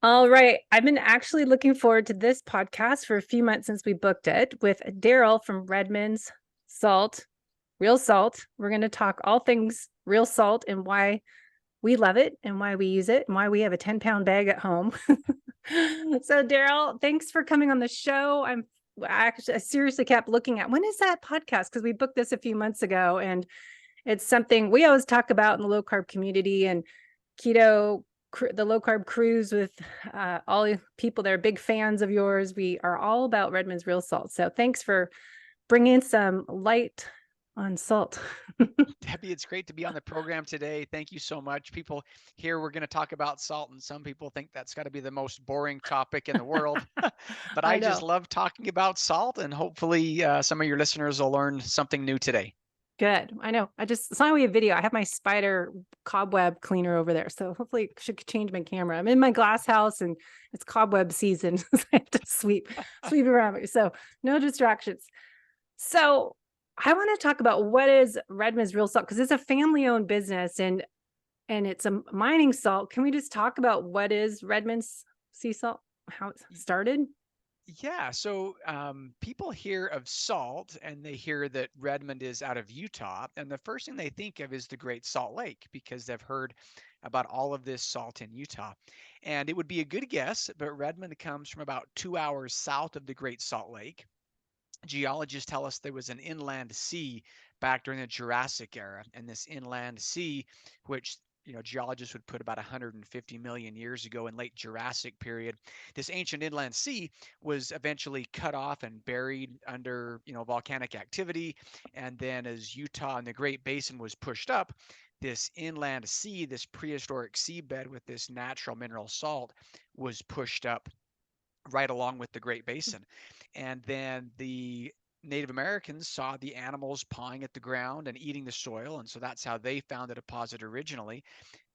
All right. I've been actually looking forward to this podcast for a few months since we booked it with Darryl from Redmond's Salt, Real Salt. We're going to talk all things real salt and why we love it and why we use it and why we have a 10-pound bag at home. So, Darryl, thanks for coming on the show. I seriously kept looking at when is that podcast? Because we booked this a few months ago and it's something we always talk about in the low carb community and keto, the low carb cruise with all people that are big fans of yours. We are all about Redmond's Real Salt. So thanks for bringing some light on salt. Debbie, it's great to be on the program today. Thank you so much. People here, we're going to talk about salt, and some people think that's got to be the most boring topic in the world. But I I just know. love talking about salt, and hopefully, some of your listeners will learn something new today. Good. I know. I just saw a video. I have my spider cobweb cleaner over there. So hopefully I should change my camera. I'm in my glass house and it's cobweb season. I have to sweep around me. So no distractions. So I want to talk about what is Redmond's Real Salt because it's a family-owned business and it's a mining salt. Can we just talk about what is Redmond's sea salt? How it started? Yeah, so people hear of salt and they hear that Redmond is out of Utah, and the first thing they think of is the Great Salt Lake because they've heard about all of this salt in Utah. And it would be a good guess, but Redmond comes from about 2 hours south of the Great Salt Lake. Geologists tell us there was an inland sea back during the Jurassic era, and this inland sea, which geologists would put about 150 million years ago in late Jurassic period, this ancient inland sea was eventually cut off and buried under volcanic activity. And then as Utah and the Great Basin was pushed up, this inland sea, this prehistoric seabed with this natural mineral salt, was pushed up right along with the Great Basin. And then the Native Americans saw the animals pawing at the ground and eating the soil. And so that's how they found the deposit originally.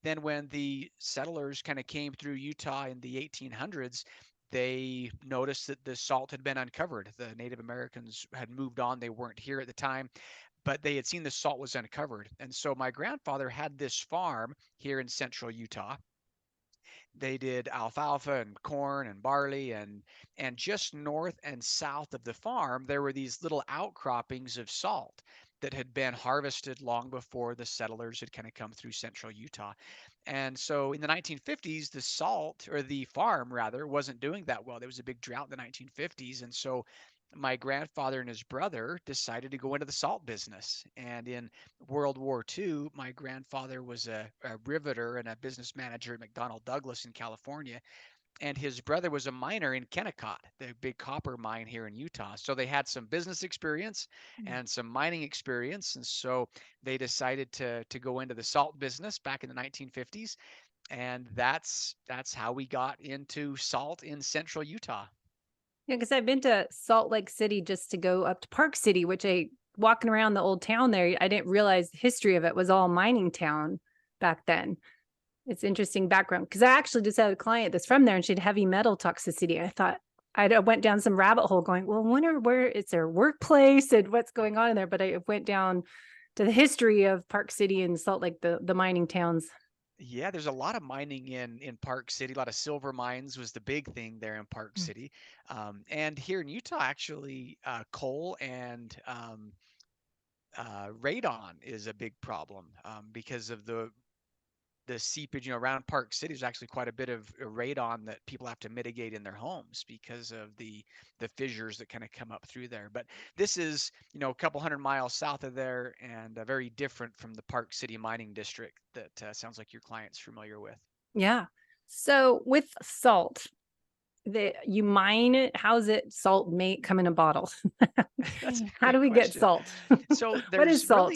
Then, when the settlers kind of came through Utah in the 1800s, they noticed that the salt had been uncovered. The Native Americans had moved on, they weren't here at the time, but they had seen the salt was uncovered. And so my grandfather had this farm here in central Utah. They did alfalfa and corn and barley, and just north and south of the farm there were these little outcroppings of salt that had been harvested long before the settlers had kind of come through central Utah. And so in the 1950s, the salt, or the farm rather, wasn't doing that well. There was a big drought in the 1950s, and so my grandfather and his brother decided to go into the salt business. And in World War II, my grandfather was a riveter and a business manager at McDonnell Douglas in California, and his brother was a miner in Kennecott, the big copper mine here in Utah. So they had some business experience and some mining experience, and so they decided to go into the salt business back in the 1950s, and that's how we got into salt in central Utah. Yeah, because I've been to Salt Lake City just to go up to Park City, which walking around the old town there, I didn't realize the history of it was all mining town back then. It's interesting background because I actually just had a client that's from there and she had heavy metal toxicity. I thought I went down some rabbit hole going, well, I wonder where it's their workplace and what's going on in there. But I went down to the history of Park City and Salt Lake, the mining towns. Yeah, there's a lot of mining in Park City. A lot of silver mines was the big thing there in Park City, and here in Utah, actually, coal and radon is a big problem because of the seepage. Around Park City, there's actually quite a bit of radon that people have to mitigate in their homes because of the fissures that kind of come up through there. But this is, a couple hundred miles south of there, and very different from the Park City mining district that sounds like your client's familiar with. Yeah. So with salt, you mine it. How's it salt made come in a bottle? That's a How do great we get question. salt? So What is salt?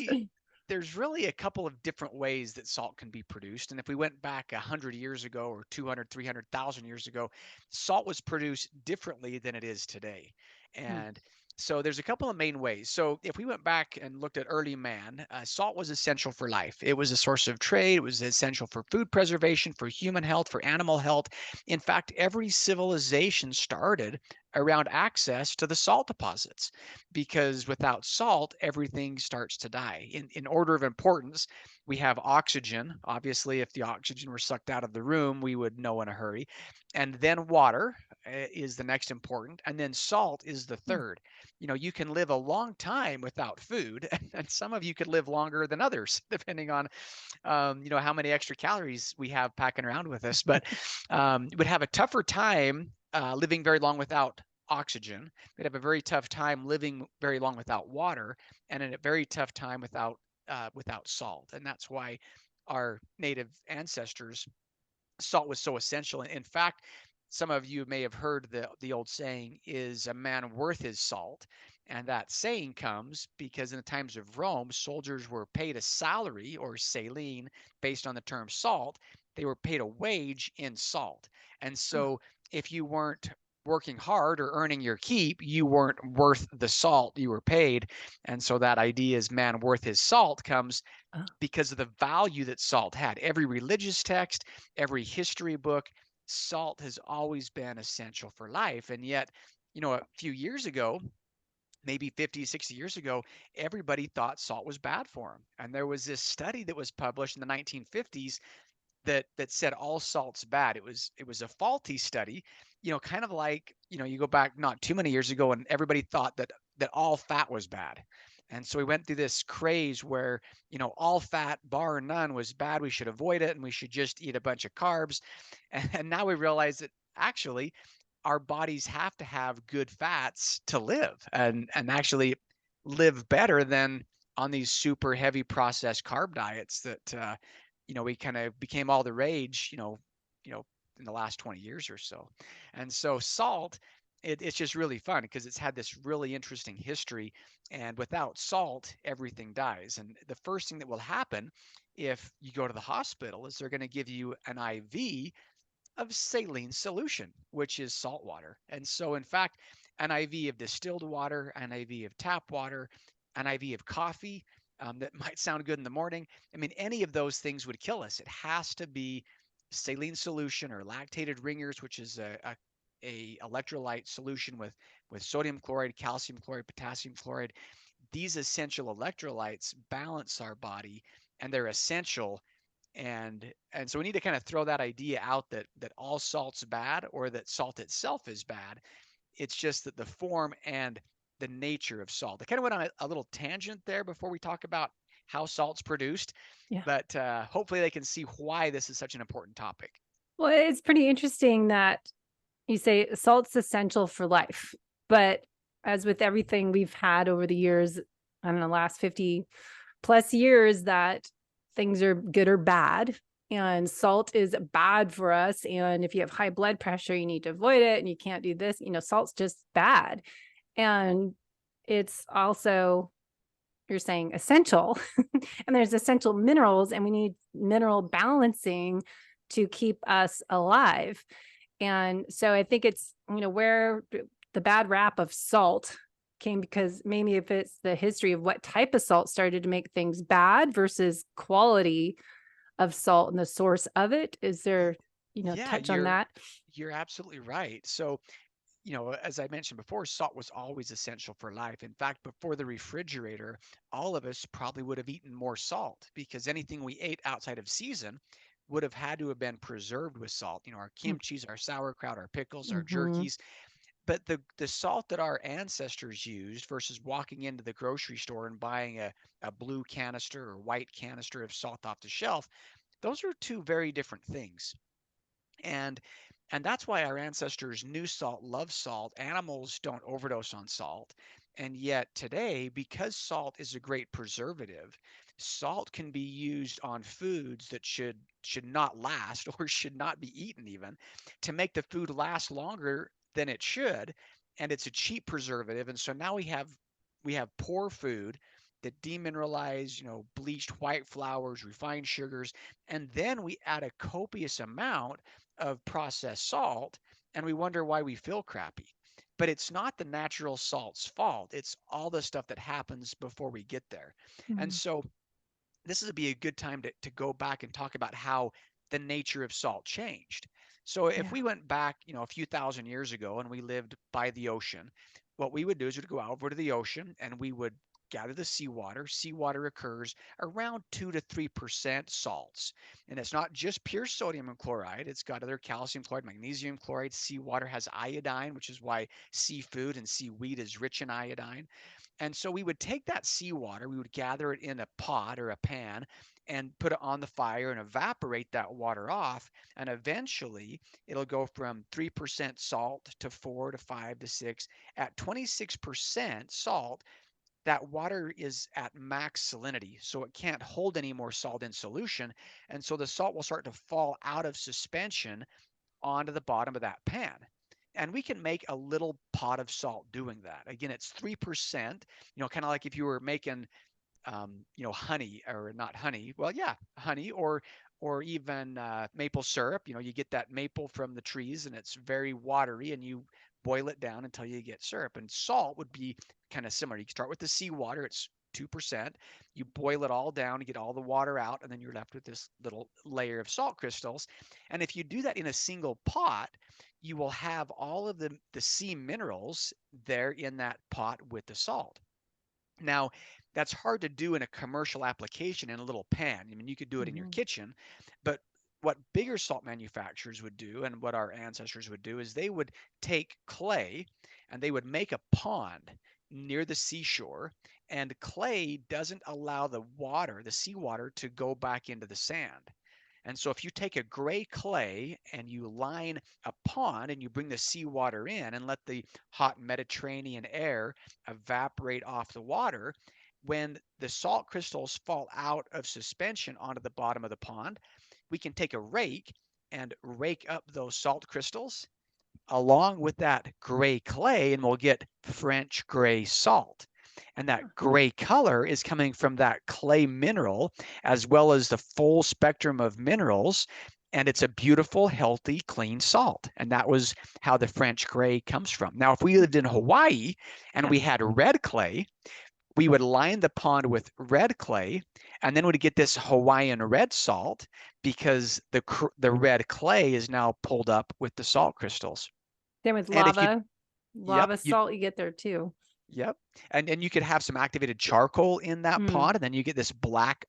there's really a couple of different ways that salt can be produced. And if we went back 100 years ago or 200, 300,000 years ago, salt was produced differently than it is today. And so there's a couple of main ways. So if we went back and looked at early man, salt was essential for life. It was a source of trade. It was essential for food preservation, for human health, for animal health. In fact, every civilization started around access to the salt deposits, because without salt, everything starts to die. In order of importance, we have oxygen. Obviously, if the oxygen were sucked out of the room, we would know in a hurry. And then water is the next important. And then salt is the Mm. third. You can live a long time without food, and some of you could live longer than others, depending on how many extra calories we have packing around with us. But would have a tougher time living very long without oxygen. We'd have a very tough time living very long without water, and a very tough time without salt. And that's why our native ancestors, salt was so essential. In fact, some of you may have heard the old saying, "Is a man worth his salt?" And that saying comes because in the times of Rome, soldiers were paid a salary or saline based on the term salt. They were paid a wage in salt. And Oh, so if you weren't working hard or earning your keep, you weren't worth the salt you were paid. And so that idea is man worth his salt comes oh, because of the value that salt had. Every religious text, every history book, salt has always been essential for life. And yet, a few years ago, maybe 50, 60 years ago, everybody thought salt was bad for them. And there was this study that was published in the 1950s that said all salt's bad. It was a faulty study, kind of like, you go back not too many years ago and everybody thought that all fat was bad. And so we went through this craze where, all fat bar none was bad. We should avoid it and we should just eat a bunch of carbs. And now we realize that actually our bodies have to have good fats to live and actually live better than on these super heavy processed carb diets that we kind of became all the rage, in the last 20 years or so. And so salt, it's just really fun because it's had this really interesting history. And without salt, everything dies. And the first thing that will happen if you go to the hospital is they're going to give you an IV of saline solution, which is salt water. And so, in fact, an IV of distilled water, an IV of tap water, an IV of coffee, that might sound good in the morning. I mean, any of those things would kill us. It has to be saline solution or lactated ringers, which is a electrolyte solution with sodium chloride, calcium chloride, potassium chloride. These essential electrolytes balance our body, and they're essential. And so we need to kind of throw that idea out that all salt's bad or that salt itself is bad. It's just that the form and the nature of salt. I kind of went on a little tangent there before we talk about how salt's produced, yeah. but hopefully they can see why this is such an important topic. Well, it's pretty interesting that you say salt's essential for life. But as with everything we've had over the years, I don't know, last 50 plus years, that things are good or bad. And salt is bad for us. And if you have high blood pressure, you need to avoid it and you can't do this. Salt's just bad. And it's also, you're saying essential. And there's essential minerals, and we need mineral balancing to keep us alive. And so I think it's, where the bad rap of salt came, because maybe if it's the history of what type of salt started to make things bad versus quality of salt and the source of it. Is there, Yeah, touch on you're that? you're absolutely right. So, as I mentioned before, salt was always essential for life. In fact, before the refrigerator, all of us probably would have eaten more salt because anything we ate outside of season would have had to have been preserved with salt. Our kimchi's, our sauerkraut, our pickles, our Mm-hmm. jerkies. But the salt that our ancestors used versus walking into the grocery store and buying a blue canister or white canister of salt off the shelf, those are two very different things. And and that's why our ancestors knew salt, loved salt. Animals don't overdose on salt. And yet today, because salt is a great preservative, salt can be used on foods that should not last or should not be eaten even to make the food last longer than it should. And it's a cheap preservative. And so now we have poor food that demineralize, bleached white flours, refined sugars, and then we add a copious amount of processed salt and we wonder why we feel crappy. But it's not the natural salt's fault. It's all the stuff that happens before we get there. And Mm-hmm. so this would be a good time to go back and talk about how the nature of salt changed. So if Yeah. we went back, a few thousand years ago and we lived by the ocean, what we would do is we'd go out over to the ocean and we would gather the seawater. Seawater occurs around 2 to 3% salts. And it's not just pure sodium and chloride, it's got other calcium chloride, magnesium chloride. Seawater has iodine, which is why seafood and seaweed is rich in iodine. And so we would take that seawater, we would gather it in a pot or a pan and put it on the fire and evaporate that water off. And eventually it'll go from 3% salt to 4 to 5 to 6. At 26% salt, that water is at max salinity, so it can't hold any more salt in solution. And so the salt will start to fall out of suspension onto the bottom of that pan. And we can make a little pot of salt doing that. Again, it's 3%, kind of like if you were making honey, or not honey. Well, yeah, honey, or even maple syrup. You get that maple from the trees and it's very watery, and you boil it down until you get syrup. And salt would be kind of similar. You can start with the seawater. It's 2%. You boil it all down to get all the water out, and then you're left with this little layer of salt crystals. And if you do that in a single pot, you will have all of the sea minerals there in that pot with the salt. Now, that's hard to do in a commercial application in a little pan. I mean, you could do it in your Hmm. kitchen, but what bigger salt manufacturers would do, and what our ancestors would do, is they would take clay and they would make a pond near the seashore. And clay doesn't allow the water, the seawater, to go back into the sand. And so if you take a gray clay and you line a pond and you bring the seawater in and let the hot Mediterranean air evaporate off the water, when the salt crystals fall out of suspension onto the bottom of the pond, we can take a rake and rake up those salt crystals along with that gray clay, and we'll get French gray salt. And that gray color is coming from that clay mineral, as well as the full spectrum of minerals. And it's a beautiful, healthy, clean salt. And that was how the French gray comes from. Now, if we lived in Hawaii and Yeah. we had red clay, we would line the pond with red clay, and then we'd get this Hawaiian red salt, because the red clay is now pulled up with the salt crystals. Same with And if you, lava. yep, Lava salt you get there too. yep, and you could have some activated charcoal in that Mm. pond, and then you get this black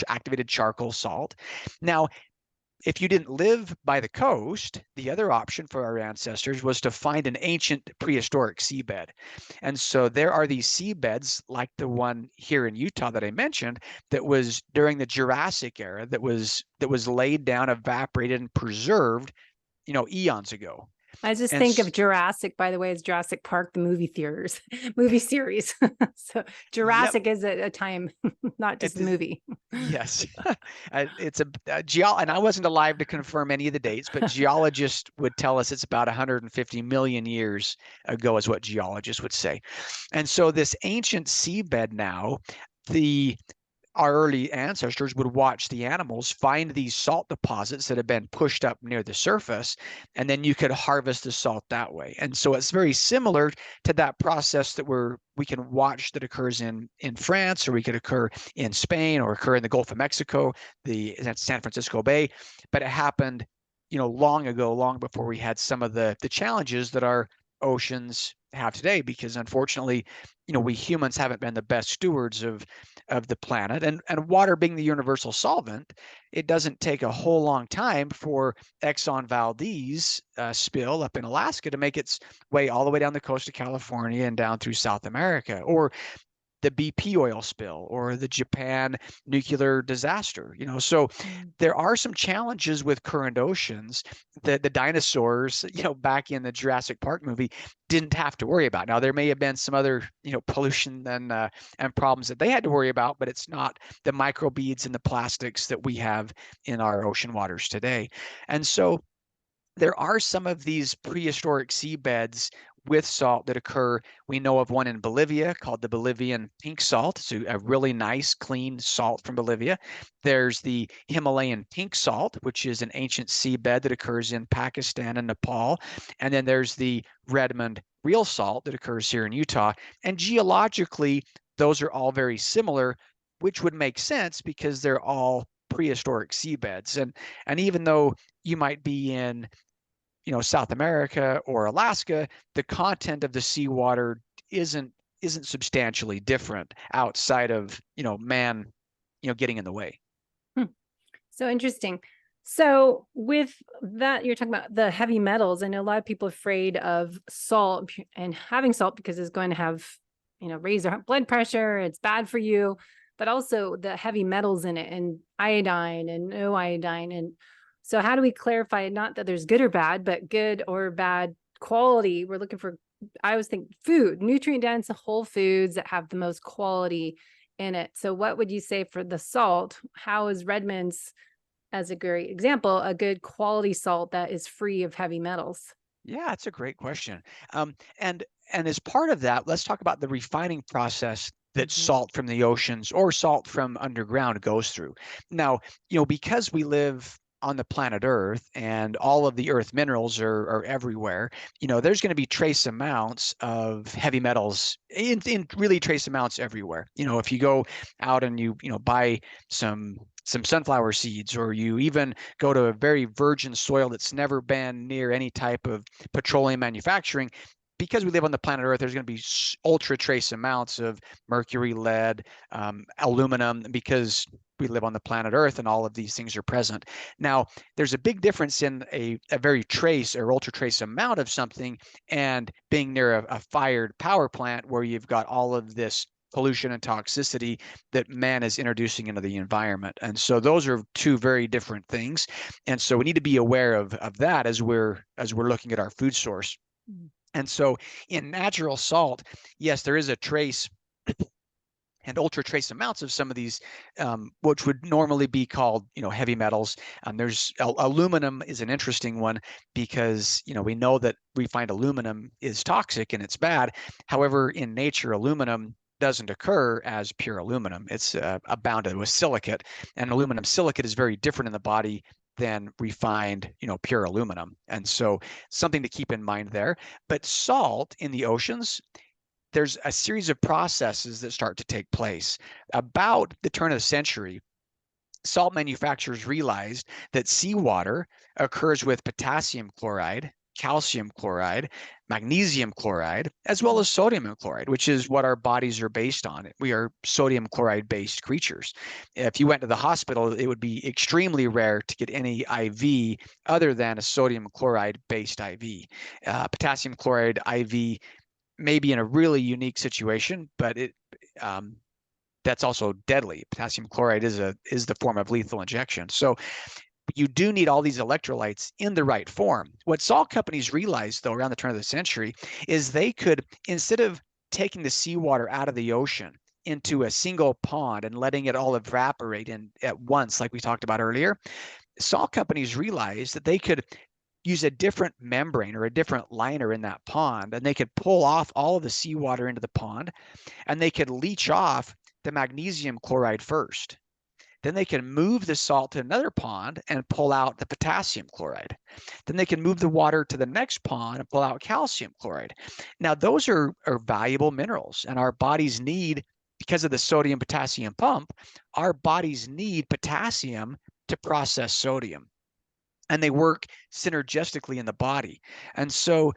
activated charcoal salt. Now, if you didn't live by the coast, the other option for our ancestors was to find an ancient prehistoric seabed. And so there are these seabeds like the one here in Utah that I mentioned, that was during the Jurassic era, that was laid down, evaporated, and preserved, eons ago. I just And think of Jurassic, by the way, as Jurassic Park, the movie theaters, movie series. So yep, Jurassic is a time, not just it a is. movie. Yes, it's a and I wasn't alive to confirm any of the dates, but geologists would tell us it's about 150 million years ago, is what geologists would say. And so this ancient seabed now, the our early ancestors would watch the animals find these salt deposits that have been pushed up near the surface, and then you could harvest the salt that way. And so it's very similar to that process that we can watch that occurs in France, or we could occur in Spain, or occur in the Gulf of Mexico, the San Francisco Bay. But it happened, long ago, long before we had some of the challenges that our oceans have today, because unfortunately, we humans haven't been the best stewards of the planet. And water being the universal solvent, it doesn't take a whole long time for Exxon Valdez spill up in Alaska to make its way all the way down the coast of California and down through South America, or the BP oil spill, or the Japan nuclear disaster. So Mm. there are some challenges with current oceans that the dinosaurs, back in the Jurassic Park movie, didn't have to worry about. Now, there may have been some other, pollution and problems that they had to worry about, but it's not the microbeads and the plastics that we have in our ocean waters today. And so there are some of these prehistoric seabeds with salt that occur. We know of one in Bolivia called the Bolivian pink salt. It's a really nice, clean salt from Bolivia. There's the Himalayan pink salt, which is an ancient seabed that occurs in Pakistan and Nepal. And then there's the Redmond real salt that occurs here in Utah. And geologically, those are all very similar, which would make sense because they're all prehistoric seabeds. And even though you might be in, South America or Alaska, the content of the seawater isn't substantially different outside of, man, getting in the way. Hmm. So interesting. So with that, you're talking about the heavy metals. I know a lot of people are afraid of salt and having salt because it's going to have, raise their blood pressure. It's bad for you, but also the heavy metals in it and iodine and no iodine. And so how do we clarify, not that there's good or bad, but good or bad quality? We're looking for, I always think food, nutrient dense whole foods that have the most quality in it. So what would you say for the salt? How is Redmond's, as a great example, a good quality salt that is free of heavy metals? Yeah, it's a great question. And as part of that, let's talk about the refining process that Mhm. salt from the oceans or salt from underground goes through. Now, because we live on the planet Earth and all of the earth minerals are everywhere, there's going to be trace amounts of heavy metals in really trace amounts everywhere. If you go out and you buy some sunflower seeds, or you even go to a very virgin soil that's never been near any type of petroleum manufacturing, because we live on the planet Earth, there's going to be ultra trace amounts of mercury, lead, aluminum, because we live on the planet Earth and all of these things are present. Now, there's a big difference in a very trace or ultra trace amount of something and being near a fired power plant where you've got all of this pollution and toxicity that man is introducing into the environment. And so those are two very different things. And so we need to be aware of that as we're looking at our food source. Mm. And so in natural salt, yes, there is a trace and ultra trace amounts of some of these, which would normally be called, heavy metals. There's aluminum is an interesting one because, we know that refined aluminum is toxic and it's bad. However, in nature, aluminum doesn't occur as pure aluminum. It's bounded with silicate, and aluminum silicate is very different in the body than refined, pure aluminum. And so something to keep in mind there. But salt in the oceans, there's a series of processes that start to take place. About the turn of the century, salt manufacturers realized that seawater occurs with potassium chloride, calcium chloride, magnesium chloride, as well as sodium chloride, which is what our bodies are based on. We are sodium chloride based creatures. If you went to the hospital, it would be extremely rare to get any IV other than a sodium chloride based IV. Potassium chloride IV maybe in a really unique situation, but that's also deadly. Potassium chloride is the form of lethal injection. So you do need all these electrolytes in the right form. What salt companies realized, though, around the turn of the century, is they could, instead of taking the seawater out of the ocean into a single pond and letting it all evaporate at once, like we talked about earlier, salt companies realized that they could use a different membrane or a different liner in that pond, and they could pull off all of the seawater into the pond, and they could leach off the magnesium chloride first. Then they can move the salt to another pond and pull out the potassium chloride. Then they can move the water to the next pond and pull out calcium chloride. Now, those are valuable minerals, and our bodies need, because of the sodium potassium pump, our bodies need potassium to process sodium, and they work synergistically in the body. And so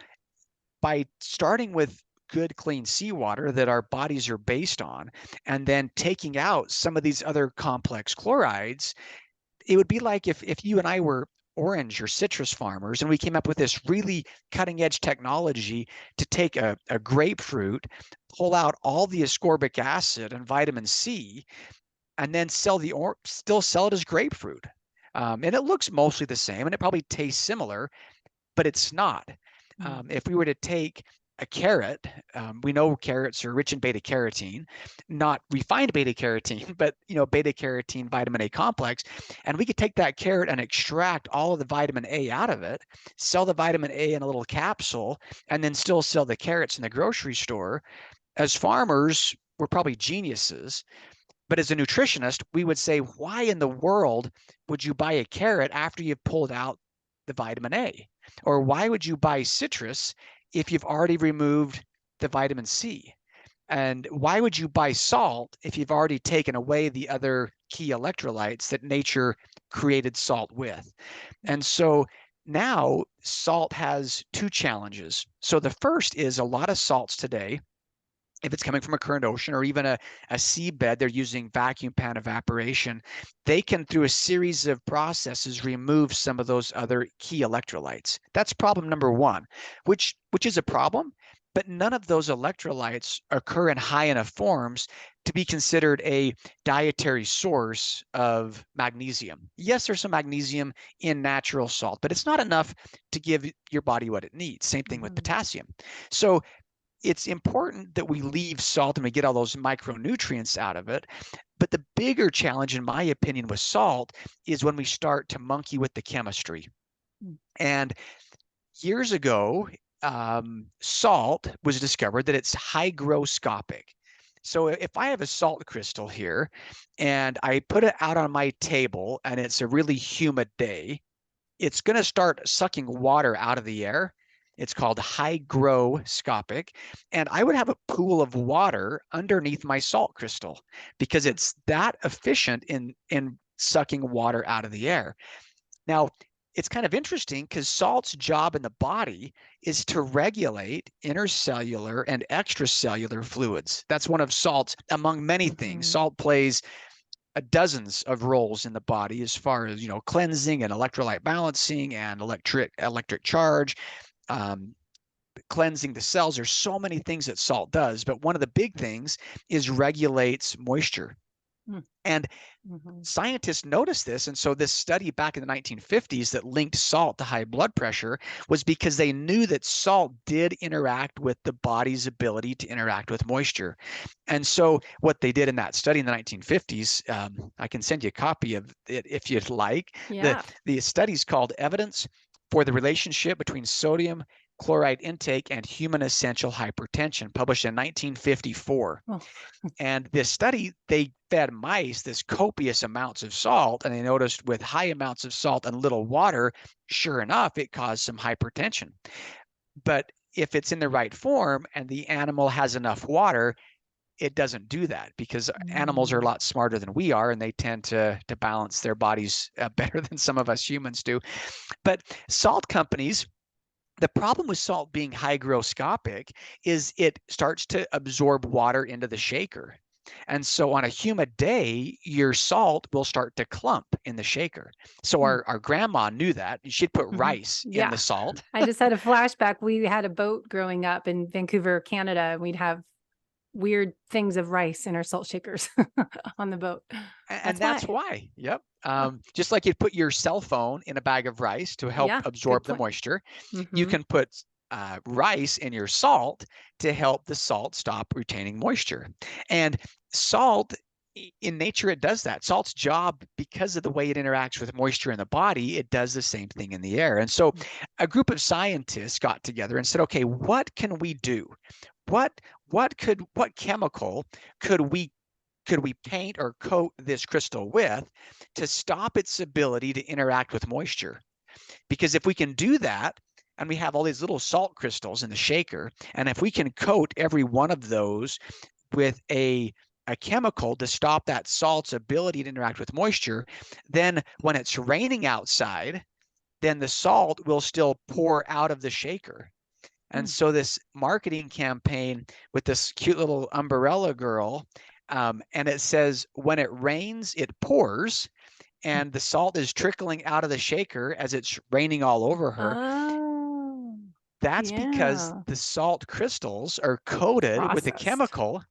by starting with good, clean seawater that our bodies are based on, and then taking out some of these other complex chlorides, it would be like if you and I were orange or citrus farmers and we came up with this really cutting edge technology to take a grapefruit, pull out all the ascorbic acid and vitamin C, and then still sell it as grapefruit. And it looks mostly the same and it probably tastes similar, but it's not. Mm. If we were to take a carrot, we know carrots are rich in beta carotene, not refined beta carotene, but beta carotene vitamin A complex, and we could take that carrot and extract all of the vitamin A out of it, sell the vitamin A in a little capsule, and then still sell the carrots in the grocery store. As farmers, we're probably geniuses, but as a nutritionist, we would say, why in the world would you buy a carrot after you've pulled out the vitamin A? Or why would you buy citrus if you've already removed the vitamin C? And why would you buy salt if you've already taken away the other key electrolytes that nature created salt with? And so now salt has two challenges. So the first is a lot of salts today, if it's coming from a current ocean or even a seabed, they're using vacuum pan evaporation. They can, through a series of processes, remove some of those other key electrolytes. That's problem number one, which is a problem, but none of those electrolytes occur in high enough forms to be considered a dietary source of magnesium. Yes, there's some magnesium in natural salt, but it's not enough to give your body what it needs. Same thing with potassium. So it's important that we leave salt and we get all those micronutrients out of it. But the bigger challenge, in my opinion, with salt is when we start to monkey with the chemistry. And years ago, salt was discovered that it's hygroscopic. So if I have a salt crystal here and I put it out on my table and it's a really humid day, it's going to start sucking water out of the air. It's called hygroscopic. And I would have a pool of water underneath my salt crystal because it's that efficient in sucking water out of the air. Now, it's kind of interesting because salt's job in the body is to regulate intercellular and extracellular fluids. That's one of salt's, among many things. Salt plays dozens of roles in the body as far as, cleansing and electrolyte balancing and electric charge, cleansing the cells. There's so many things that salt does, but one of the big things is regulates moisture. And scientists noticed this. And so this study back in the 1950s that linked salt to high blood pressure was because they knew that salt did interact with the body's ability to interact with moisture. And so what they did in that study in the 1950s, I can send you a copy of it if you'd like. Yeah. The study's called Evidence for the Relationship Between Sodium Chloride Intake and Human Essential Hypertension, published in 1954. Oh. And this study, they fed mice this copious amounts of salt, and they noticed with high amounts of salt and little water, sure enough, it caused some hypertension. But if it's in the right form and the animal has enough water, it doesn't do that because animals are a lot smarter than we are, and they tend to balance their bodies better than some of us humans do. But salt companies, the problem with salt being hygroscopic is it starts to absorb water into the shaker. And so on a humid day, your salt will start to clump in the shaker. So our grandma knew that. She'd put rice in the salt. I just had a flashback. We had a boat growing up in Vancouver, Canada, and we'd have weird things of rice in our salt shakers on the boat. And that's why. Yep. Just like you'd put your cell phone in a bag of rice to help absorb the moisture, you can put rice in your salt to help the salt stop retaining moisture. And salt, in nature, it does that. Salt's job, because of the way it interacts with moisture in the body, it does the same thing in the air. And so a group of scientists got together and said, okay, what can we do? What chemical could we paint or coat this crystal with to stop its ability to interact with moisture? Because if we can do that, and we have all these little salt crystals in the shaker, and if we can coat every one of those with a chemical to stop that salt's ability to interact with moisture, then when it's raining outside, then the salt will still pour out of the shaker. And so this marketing campaign with this cute little umbrella girl, and it says, when it rains, it pours, and the salt is trickling out of the shaker as it's raining all over her. Oh, that's because the salt crystals are coated with a chemical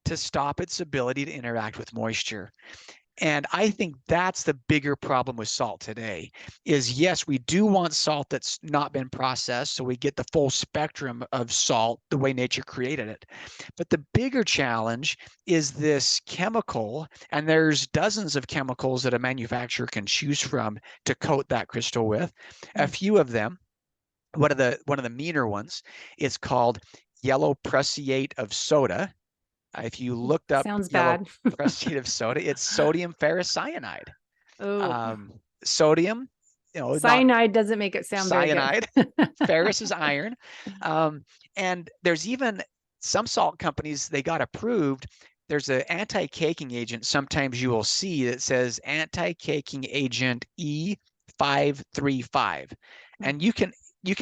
to stop its ability to interact with moisture. And I think that's the bigger problem with salt today is, yes, we do want salt that's not been processed, so we get the full spectrum of salt the way nature created it. But the bigger challenge is this chemical, and there's dozens of chemicals that a manufacturer can choose from to coat that crystal with. A few of them, one of the meaner ones, is called yellow prussiate of soda. If you looked up yellow prussiate of soda, it's sodium ferrocyanide. Oh, sodium, cyanide doesn't make it sound cyanide. very good. Ferrous is iron. And there's even some salt companies, they got approved. There's an anti-caking agent sometimes you will see that says anti-caking agent E535. And you can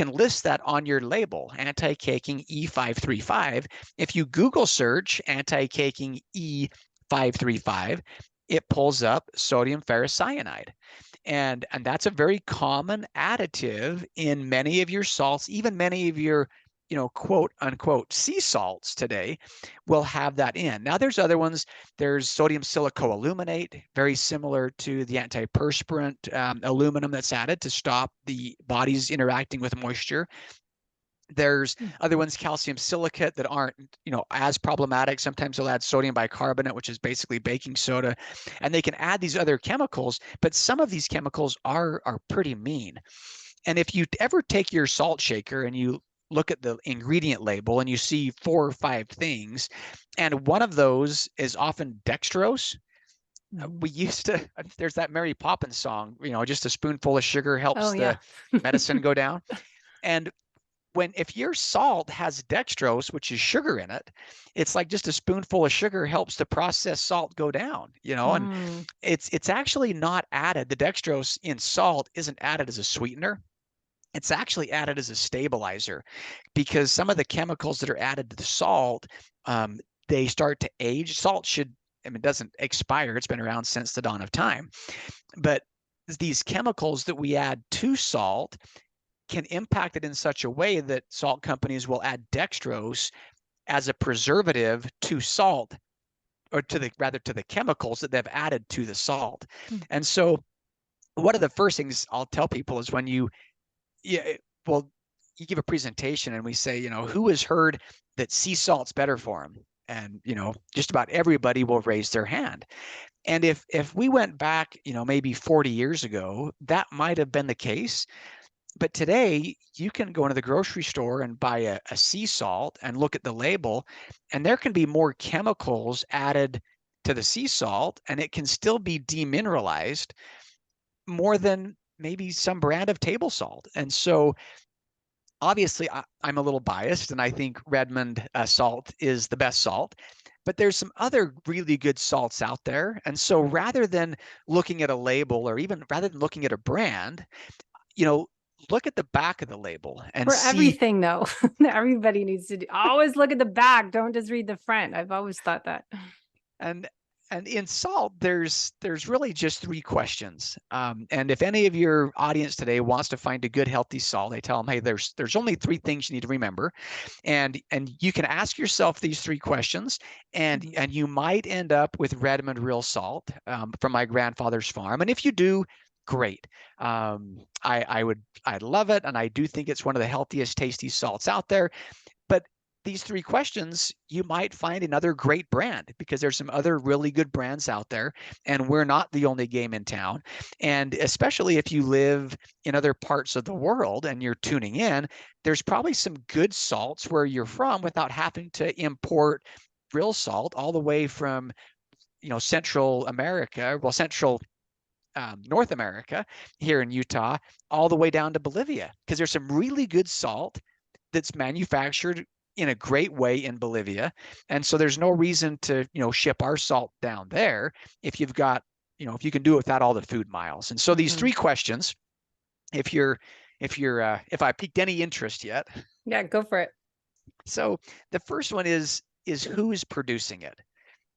list that on your label, anti-caking E535. If you Google search anti-caking E535, it pulls up sodium ferrocyanide. And that's a very common additive in many of your salts, even many of your quote unquote sea salts today will have that in. Now there's other ones. There's sodium silicoaluminate, very similar to the antiperspirant aluminum that's added to stop the bodies interacting with moisture. There's other ones, calcium silicate, that aren't, as problematic. Sometimes they'll add sodium bicarbonate, which is basically baking soda, and they can add these other chemicals, but some of these chemicals are pretty mean. And if you ever take your salt shaker and you look at the ingredient label and you see 4 or 5 things, and one of those is often dextrose. We used to, there's that Mary Poppins song, just a spoonful of sugar helps the medicine go down. And if your salt has dextrose, which is sugar in it, it's like just a spoonful of sugar helps the processed salt go down, and it's actually not added. The dextrose in salt isn't added as a sweetener. It's actually added as a stabilizer, because some of the chemicals that are added to the salt, they start to age. Salt it doesn't expire. It's been around since the dawn of time. But these chemicals that we add to salt can impact it in such a way that salt companies will add dextrose as a preservative to salt, or to the chemicals that they've added to the salt. And so one of the first things I'll tell people is when you give a presentation and we say, who has heard that sea salt's better for them? And, just about everybody will raise their hand. And if we went back, maybe 40 years ago, that might have been the case. But today, you can go into the grocery store and buy a sea salt and look at the label, and there can be more chemicals added to the sea salt, and it can still be demineralized more than maybe some brand of table salt. And so obviously I'm a little biased, and I think Redmond salt is the best salt. But there's some other really good salts out there. And so rather than looking at a label, or even rather than looking at a brand, look at the back of the label and for see everything, though. Everybody needs to always look at the back. Don't just read the front. I've always thought that. And in salt, there's really just 3 questions. And if any of your audience today wants to find a good, healthy salt, I tell them, hey, there's only 3 things you need to remember. And you can ask yourself these 3 questions, and you might end up with Redmond real salt from my grandfather's farm. And if you do, great. I'd love it. And I do think it's one of the healthiest, tasty salts out there. But these 3 questions, you might find another great brand, because there's some other really good brands out there, and we're not the only game in town. And especially if you live in other parts of the world and you're tuning in, there's probably some good salts where you're from without having to import real salt all the way from, Central America, Central North America here in Utah, all the way down to Bolivia, because there's some really good salt that's manufactured in a great way in Bolivia. And so there's no reason to, ship our salt down there if you've got, if you can do it without all the food miles. And so these 3 questions, if I piqued any interest yet. Yeah, go for it. So the first one is who's producing it?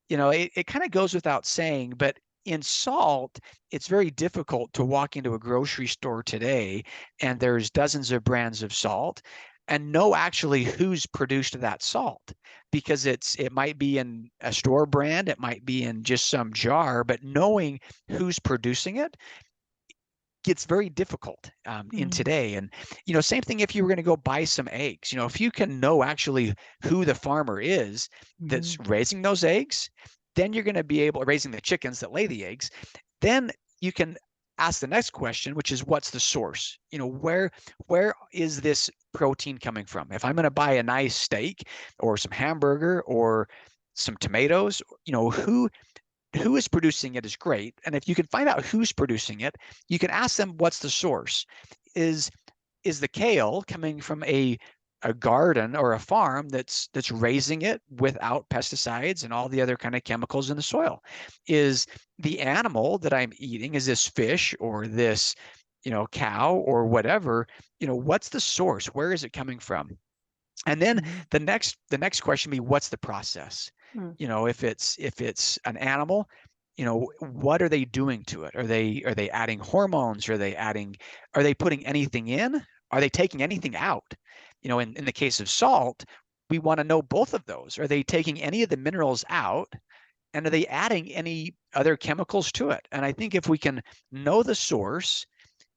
It kind of goes without saying, but in salt, it's very difficult to walk into a grocery store today and there's dozens of brands of salt and know actually who's produced that salt, because it might be in a store brand, it might be in just some jar, but knowing who's producing it gets very difficult in today. And, same thing if you were going to go buy some eggs, if you can know actually who the farmer is that's raising those eggs, then you're going to be raising the chickens that lay the eggs. Then you can ask the next question, which is, what's the source? Where is this protein coming from? If I'm going to buy a nice steak or some hamburger or some tomatoes, who is producing it is great. And if you can find out who's producing it, you can ask them, what's the source? Is the kale coming from a a garden or a farm that's raising it without pesticides and all the other kind of chemicals in the soil. Is the animal that I'm eating, is this fish or this, cow or whatever, what's the source? Where is it coming from? And then Mhm. the next question be, what's the process? Mm. If it's an animal, what are they doing to it? Are they adding hormones? Are they putting anything in? Are they taking anything out? In the case of salt, we want to know both of those. Are they taking any of the minerals out? And are they adding any other chemicals to it? And I think if we can know the source,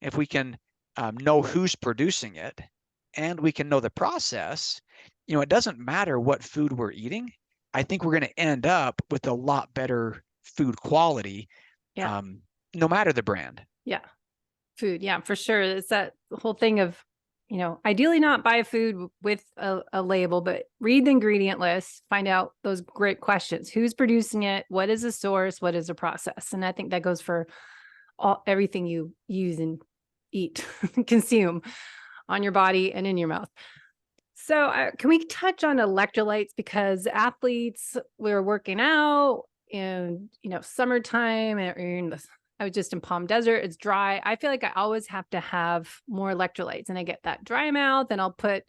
if we can know who's producing it, and we can know the process, it doesn't matter what food we're eating. I think we're going to end up with a lot better food quality, Yeah. um, no matter the brand. Yeah. Food. Yeah, for sure. It's that whole thing of, ideally not buy food with a label, but read the ingredient list, find out those great questions. Who's producing it? What is the source? What is the process? And I think that goes for everything you use and eat, consume on your body and in your mouth. So, can we touch on electrolytes? Because athletes, we're working out and, summertime, and I was just in Palm Desert. It's dry. I feel like I always have to have more electrolytes, and I get that dry mouth, and I'll put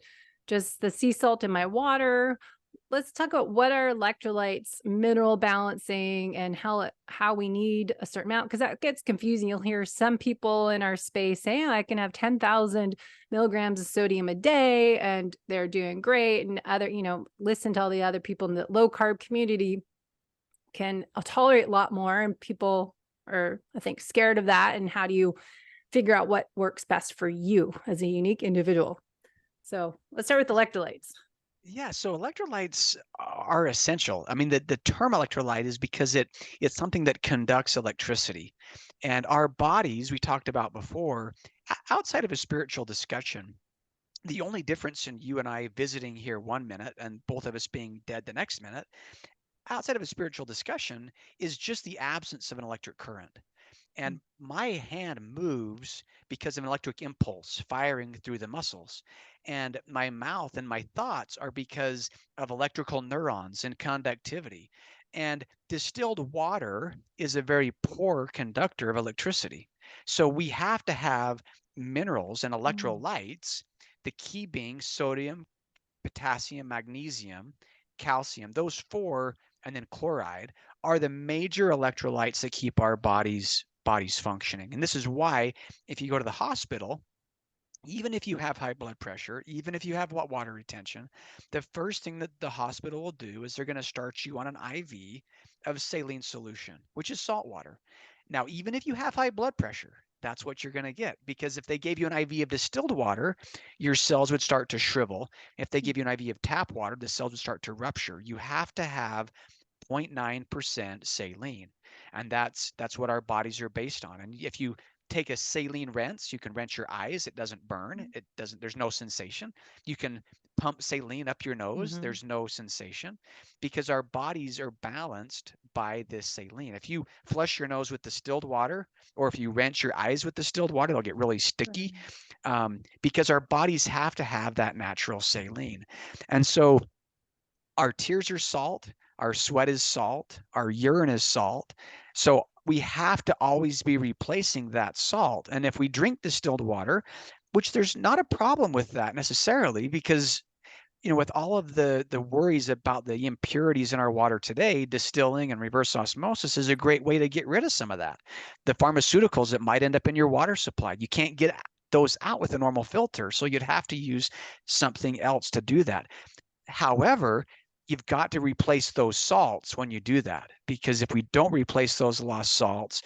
just the sea salt in my water. Let's talk about what are electrolytes, mineral balancing, and how we need a certain amount, because that gets confusing. You'll hear some people in our space say, "Oh, I can have 10,000 milligrams of sodium a day," and they're doing great. And other, listen to all the other people in the low carb community can tolerate a lot more, and people are, I think, scared of that. And how do you figure out what works best for you as a unique individual? So let's start with electrolytes. Yeah, so electrolytes are essential. I mean, the term electrolyte is because it's something that conducts electricity. And our bodies, we talked about before, outside of a spiritual discussion, the only difference in you and I visiting here 1 minute and both of us being dead the next minute, outside of a spiritual discussion, is just the absence of an electric current. Mm. And my hand moves because of an electric impulse firing through the muscles. And my mouth and my thoughts are because of electrical neurons and conductivity. And distilled water is a very poor conductor of electricity. So we have to have minerals and Mm. electrolytes, the key being sodium, potassium, magnesium, calcium. Those four, and then chloride, are the major electrolytes that keep our bodies functioning. And this is why if you go to the hospital, even if you have high blood pressure, even if you have water retention, the first thing that the hospital will do is they're going to start you on an IV of saline solution, which is salt water. Now, even if you have high blood pressure, that's what you're going to get, because if they gave you an IV of distilled water, your cells would start to shrivel. If they give you an IV of tap water, the cells would start to rupture. You have to have 0.9% saline. And that's what our bodies are based on. And if you take a saline rinse, you can rinse your eyes. It doesn't burn. There's no sensation. You can pump saline up your nose. Mhm. There's no sensation, because our bodies are balanced by this saline. If you flush your nose with distilled water, or if you rinse your eyes with distilled water, they'll get really sticky, Right. because our bodies have to have that natural saline. And so our tears are salt, our sweat is salt, our urine is salt. So we have to always be replacing that salt. And if we drink distilled water, which there's not a problem with that necessarily, because with all of the worries about the impurities in our water today, distilling and reverse osmosis is a great way to get rid of some of that. The pharmaceuticals that might end up in your water supply, you can't get those out with a normal filter, so you'd have to use something else to do that. However, you've got to replace those salts when you do that, because if we don't replace those lost salts,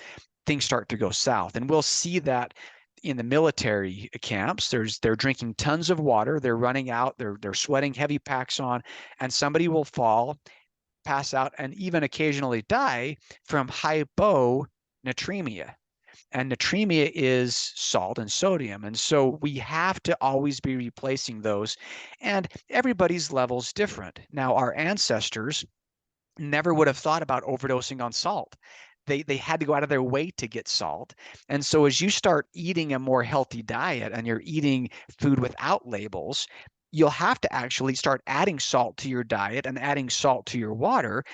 things start to go south. And we'll see that in the military camps. They're drinking tons of water, they're running out, they're sweating heavy packs on, and somebody will fall, pass out, and even occasionally die from hyponatremia. And natremia is salt and sodium. And so we have to always be replacing those. And everybody's level's different. Now, our ancestors never would have thought about overdosing on salt. They had to go out of their way to get salt. And so as you start eating a more healthy diet and you're eating food without labels, you'll have to actually start adding salt to your diet and adding salt to your water.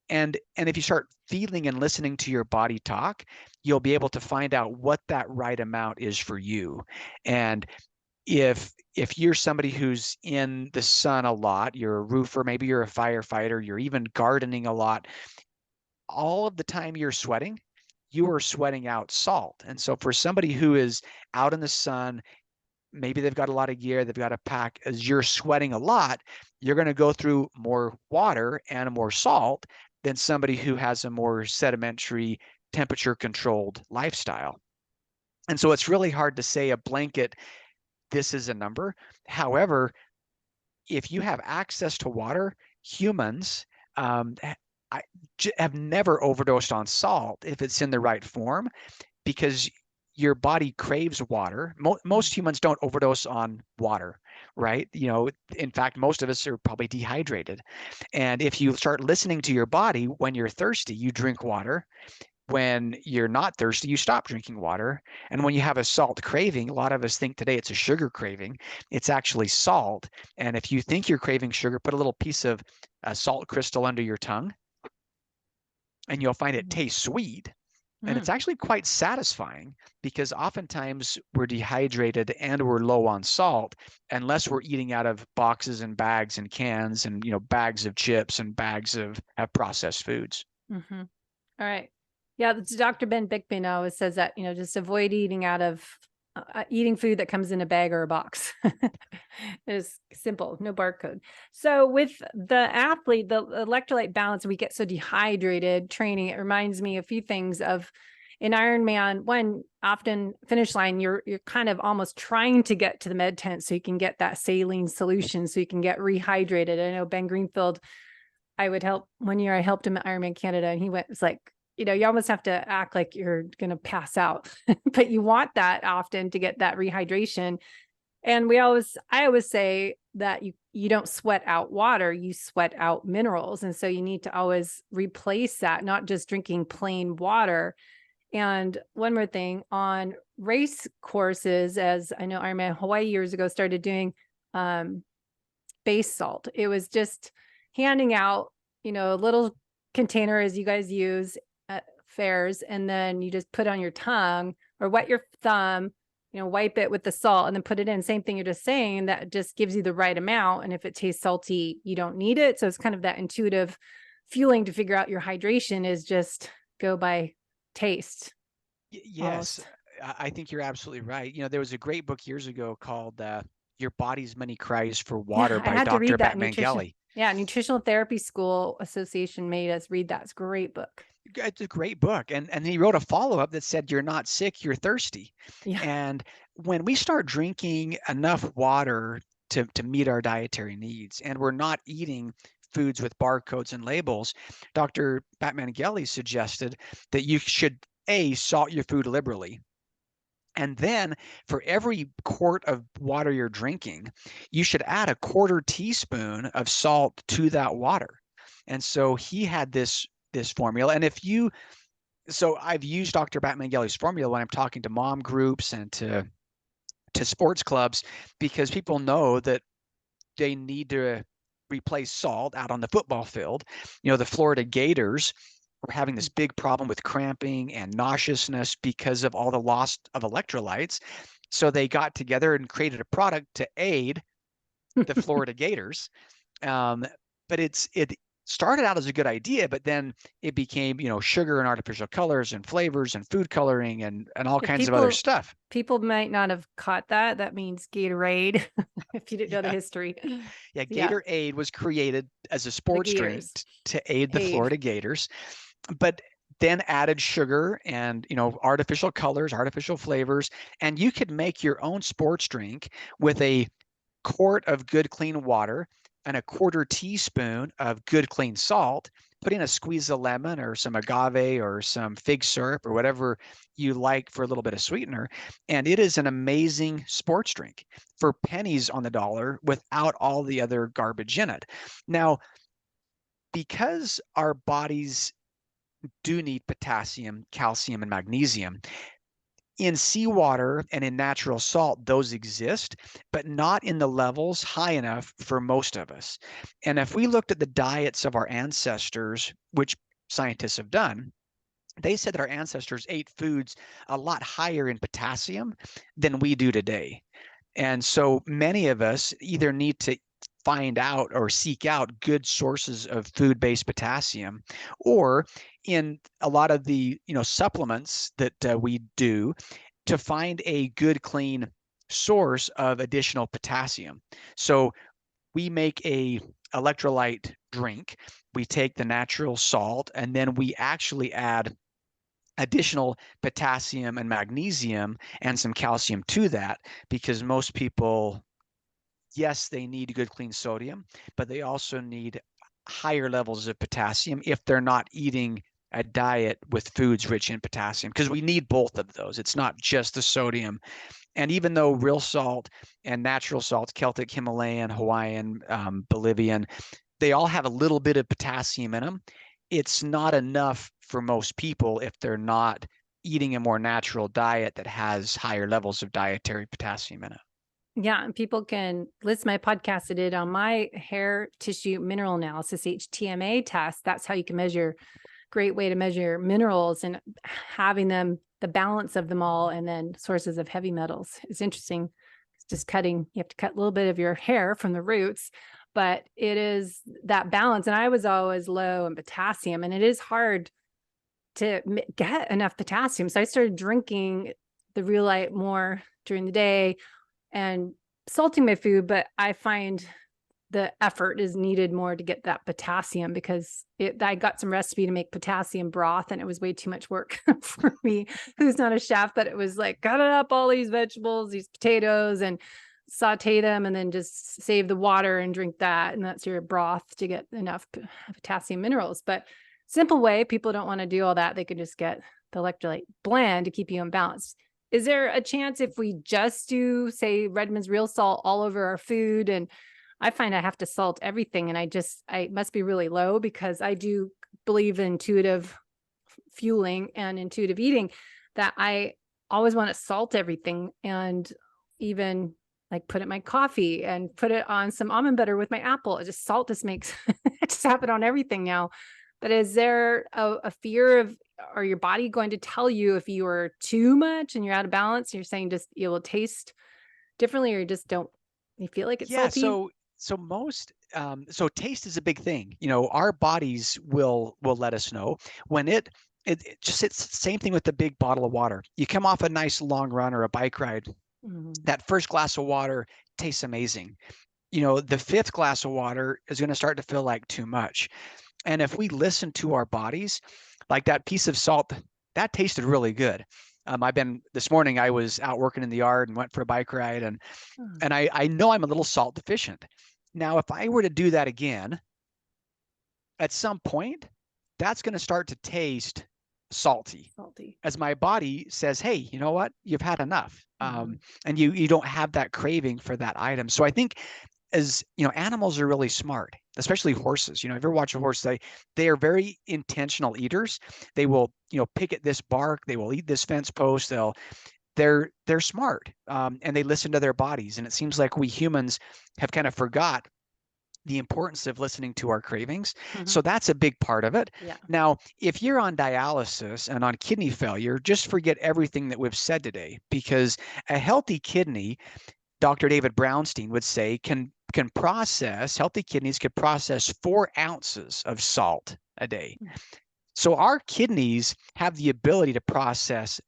And if you start feeling and listening to your body talk, you'll be able to find out what that right amount is for you. And if you're somebody who's in the sun a lot, you're a roofer, maybe you're a firefighter, you're even gardening a lot, all of the time you're sweating, you are sweating out salt. And so for somebody who is out in the sun, maybe they've got a lot of gear, they've got a pack, as you're sweating a lot, you're going to go through more water and more salt than somebody who has a more sedimentary, temperature controlled lifestyle. And so it's really hard to say a blanket, this is a number. However, if you have access to water, humans have never overdosed on salt if it's in the right form, because your body craves water. Most humans don't overdose on water, right? In fact, most of us are probably dehydrated. And if you start listening to your body, when you're thirsty, you drink water. When you're not thirsty, you stop drinking water. And when you have a salt craving, a lot of us think today it's a sugar craving. It's actually salt. And if you think you're craving sugar, put a little piece of salt crystal under your tongue, and you'll find it tastes sweet. And it's actually quite satisfying, because oftentimes we're dehydrated and we're low on salt unless we're eating out of boxes and bags and cans and bags of chips and bags of processed foods. Mm-hmm. All right. Yeah, Dr. Ben Bickman always says that, just avoid eating out of eating food that comes in a bag or a box. It's simple, no barcode. So with the athlete, the electrolyte balance, we get so dehydrated training. It reminds me a few things of in Ironman. One, often finish line, you're kind of almost trying to get to the med tent so you can get that saline solution so you can get rehydrated. I know Ben Greenfield, I would help one year. I helped him at Ironman Canada, and he went, it's like, you almost have to act like you're going to pass out, but you want that often to get that rehydration. And I always say that you don't sweat out water, you sweat out minerals. And so you need to always replace that, not just drinking plain water. And one more thing on race courses, as I know Ironman Hawaii years ago started doing base salt. It was just handing out, a little container as you guys use at fairs, and then you just put on your tongue or wet your thumb, wipe it with the salt and then put it in. Same thing you're just saying, that just gives you the right amount. And if it tastes salty, you don't need it. So it's kind of that intuitive fueling to figure out your hydration is just go by taste. Yes, I think you're absolutely right. There was a great book years ago called Your Body's Many Cries for Water I by had to Dr. read that Batman Gelly. Yeah, Nutritional Therapy School Association made us read that. It's a great book. It's a great book. And he wrote a follow-up that said, you're not sick, you're thirsty. Yeah. And when we start drinking enough water to meet our dietary needs, and we're not eating foods with barcodes and labels, Dr. Batman Gelly suggested that you should, salt your food liberally. And then for every quart of water you're drinking, you should add a quarter teaspoon of salt to that water. And so he had this formula. And so I've used Dr. Batman Gelly's formula when I'm talking to mom groups and to sports clubs, because people know that they need to replace salt out on the football field. The Florida Gators were having this big problem with cramping and nauseousness because of all the loss of electrolytes. So they got together and created a product to aid the Florida Gators. But it started out as a good idea, but then it became, sugar and artificial colors and flavors and food coloring and all kinds of other stuff. People might not have caught that. That means Gatorade, if you didn't know the history. Yeah, Gatorade was created as a sports drink to aid the Florida Gators, but then added sugar and artificial colors, artificial flavors, and you could make your own sports drink with a quart of good clean water and a quarter teaspoon of good clean salt, put in a squeeze of lemon or some agave or some fig syrup or whatever you like for a little bit of sweetener. And it is an amazing sports drink for pennies on the dollar without all the other garbage in it. Now, because our bodies do need potassium, calcium, and magnesium, In seawater and in natural salt, those exist, but not in the levels high enough for most of us. And if we looked at the diets of our ancestors, which scientists have done, they said that our ancestors ate foods a lot higher in potassium than we do today. And so many of us either need to find out or seek out good sources of food-based potassium, or in a lot of the supplements that we do, to find a good clean source of additional potassium. So we make a electrolyte drink, we take the natural salt, and then we actually add additional potassium and magnesium and some calcium to that, because most people, yes, they need good clean sodium, but they also need higher levels of potassium if they're not eating a diet with foods rich in potassium, because we need both of those. It's not just the sodium. And even though real salt and natural salts, Celtic, Himalayan, Hawaiian, Bolivian, they all have a little bit of potassium in them, it's not enough for most people if they're not eating a more natural diet that has higher levels of dietary potassium in it. Yeah, and people can listen to my podcast I did on my hair tissue mineral analysis, HTMA test. That's how you can measure, great way to measure minerals and having them, the balance of them all, and then sources of heavy metals. It's interesting. It's just cutting, you have to cut a little bit of your hair from the roots, but it is that balance. And I was always low in potassium, and it is hard to get enough potassium. So I started drinking the Real more during the day and salting my food, but I find the effort is needed more to get that potassium, because I got some recipe to make potassium broth and it was way too much work for me, who's not a chef, but it was like, cut up all these vegetables, these potatoes, and saute them, and then just save the water and drink that. And that's your broth to get enough potassium minerals. But simple way, people don't want to do all that. They could just get the electrolyte blend to keep you in balance. Is there a chance if we just do, say, Redmond's real salt all over our food? And I find I have to salt everything, and I must be really low, because I do believe in intuitive fueling and intuitive eating, that I always want to salt everything, and even like put it in my coffee and put it on some almond butter with my apple. It just salt just makes I just have it on everything now. But is there a fear of, or your body going to tell you if you are too much and you're out of balance? You're saying just it will taste differently, or you just don't, you feel like it's Yeah, salty? so taste is a big thing. Our bodies will let us know when it's the same thing with the big bottle of water. You come off a nice long run or a bike ride, that first glass of water tastes amazing. The fifth glass of water is going to start to feel like too much. And if we listen to our bodies, like that piece of salt, that tasted really good. This morning I was out working in the yard and went for a bike ride, and I know I'm a little salt deficient. Now, if I were to do that again, at some point, that's going to start to taste salty, as my body says, hey, you know what? You've had enough. And you don't have that craving for that item. So I think, as animals are really smart, especially horses. If you ever watch a horse, they are very intentional eaters. They will, pick at this bark. They will eat this fence post. They're smart, and they listen to their bodies. And it seems like we humans have kind of forgot the importance of listening to our cravings. So that's a big part of it. Yeah. Now, if you're on dialysis and on kidney failure, just forget everything that we've said today, because a healthy kidney, Dr. David Brownstein would say, healthy kidneys could process 4 ounces of salt a day. So our kidneys have the ability to process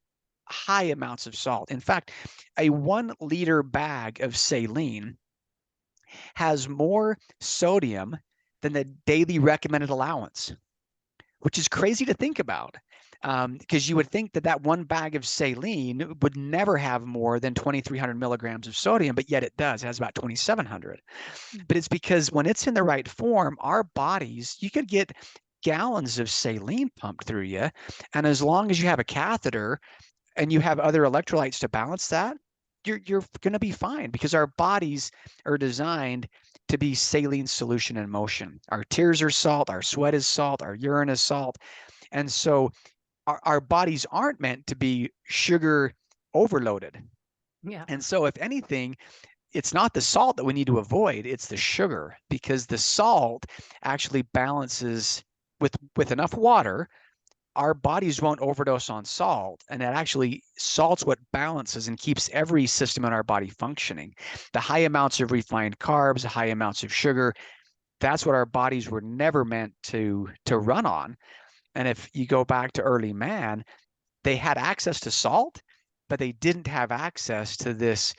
high amounts of salt. In fact, a 1-liter bag of saline has more sodium than the daily recommended allowance, which is crazy to think about. Because you would think that one bag of saline would never have more than 2,300 milligrams of sodium, but yet it does. It has about 2,700. But it's because when it's in the right form, our bodies, you could get gallons of saline pumped through you. And as long as you have a catheter and you have other electrolytes to balance that, you're going to be fine, because our bodies are designed to be saline solution in motion. Our tears are salt, our sweat is salt, our urine is salt. And so our bodies aren't meant to be sugar overloaded. Yeah. And so if anything, it's not the salt that we need to avoid, it's the sugar, because the salt actually balances with enough water. Our bodies won't overdose on salt, and it actually salt's what balances and keeps every system in our body functioning. The high amounts of refined carbs, the high amounts of sugar, that's what our bodies were never meant to run on. And if you go back to early man, they had access to salt, but they didn't have access to this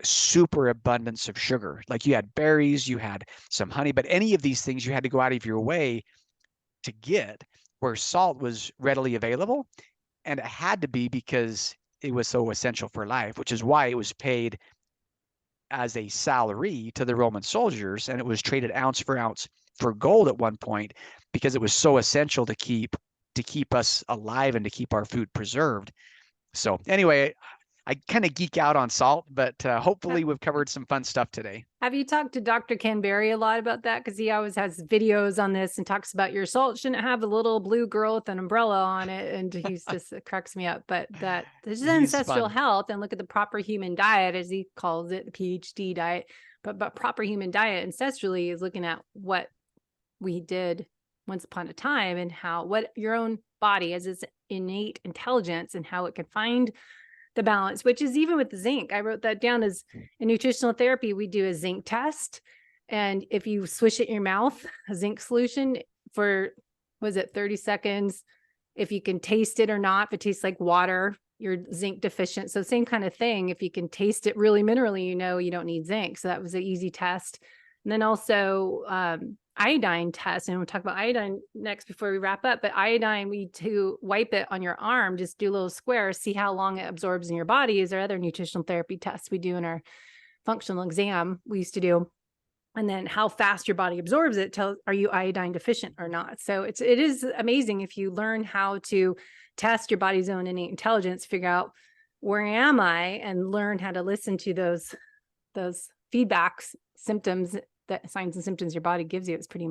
super abundance of sugar. Like you had berries, you had some honey, but any of these things you had to go out of your way to get, where salt was readily available. And it had to be because it was so essential for life, which is why it was paid as a salary to the Roman soldiers, and it was traded ounce for ounce for gold at one point, because it was so essential to keep us alive and to keep our food preserved. So anyway, I kind of geek out on salt, but hopefully we've covered some fun stuff today. Have you talked to Dr. Canberry a lot about that? Because he always has videos on this and talks about your salt shouldn't have a little blue girl with an umbrella on it. And he's just, it cracks me up. But that this is He's ancestral fun. health, and look at the proper human diet, as he calls it, the PhD diet. But proper human diet ancestrally is looking at what we did once upon a time, and how what your own body has its innate intelligence and how it can find the balance, which is even with the zinc. I wrote that down as in nutritional therapy, we do a zinc test. And if you swish it in your mouth, a zinc solution for, was it 30 seconds? If you can taste it or not, if it tastes like water, you're zinc deficient. So same kind of thing. If you can taste it really minerally, you know, you don't need zinc. So that was an easy test. And then also iodine test. And we'll talk about iodine next before we wrap up. But iodine, we to wipe it on your arm, just do a little square, see how long it absorbs in your body. Is there other nutritional therapy tests we do in our functional exam we used to do? And then how fast your body absorbs it tells, are you iodine deficient or not? So it is amazing if you learn how to test your body's own innate intelligence, figure out where am I, and learn how to listen to those feedbacks, symptoms, that signs and symptoms your body gives you. It's pretty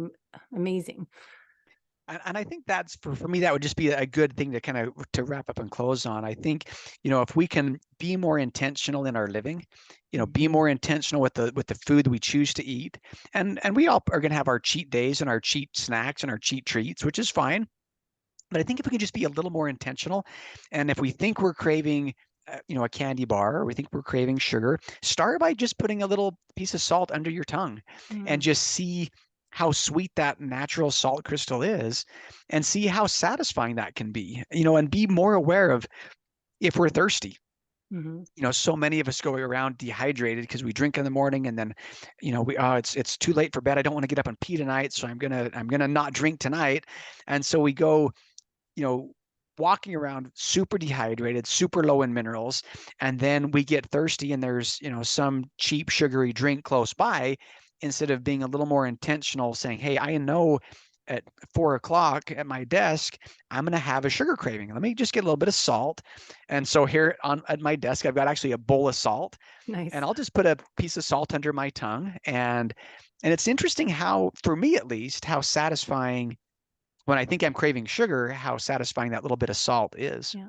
amazing. And I think that's for me, that would just be a good thing to kind of to wrap up and close on. I think, if we can be more intentional in our living, be more intentional with the food that we choose to eat. And we all are going to have our cheat days and our cheat snacks and our cheat treats, which is fine. But I think if we can just be a little more intentional, and if we think we're craving a candy bar, or we think we're craving sugar, start by just putting a little piece of salt under your tongue and just see how sweet that natural salt crystal is, and see how satisfying that can be, and be more aware of if we're thirsty. So many of us go around dehydrated because we drink in the morning, and then, it's too late for bed. I don't want to get up and pee tonight, so I'm gonna not drink tonight. And so we go, walking around super dehydrated, super low in minerals, and then we get thirsty and there's, some cheap sugary drink close by, instead of being a little more intentional, saying, hey, I know at 4 o'clock at my desk, I'm going to have a sugar craving. Let me just get a little bit of salt. And so here at my desk, I've got actually a bowl of salt. Nice. And I'll just put a piece of salt under my tongue. And it's interesting how, for me at least, how satisfying, when I think I'm craving sugar, how satisfying that little bit of salt is. Yeah.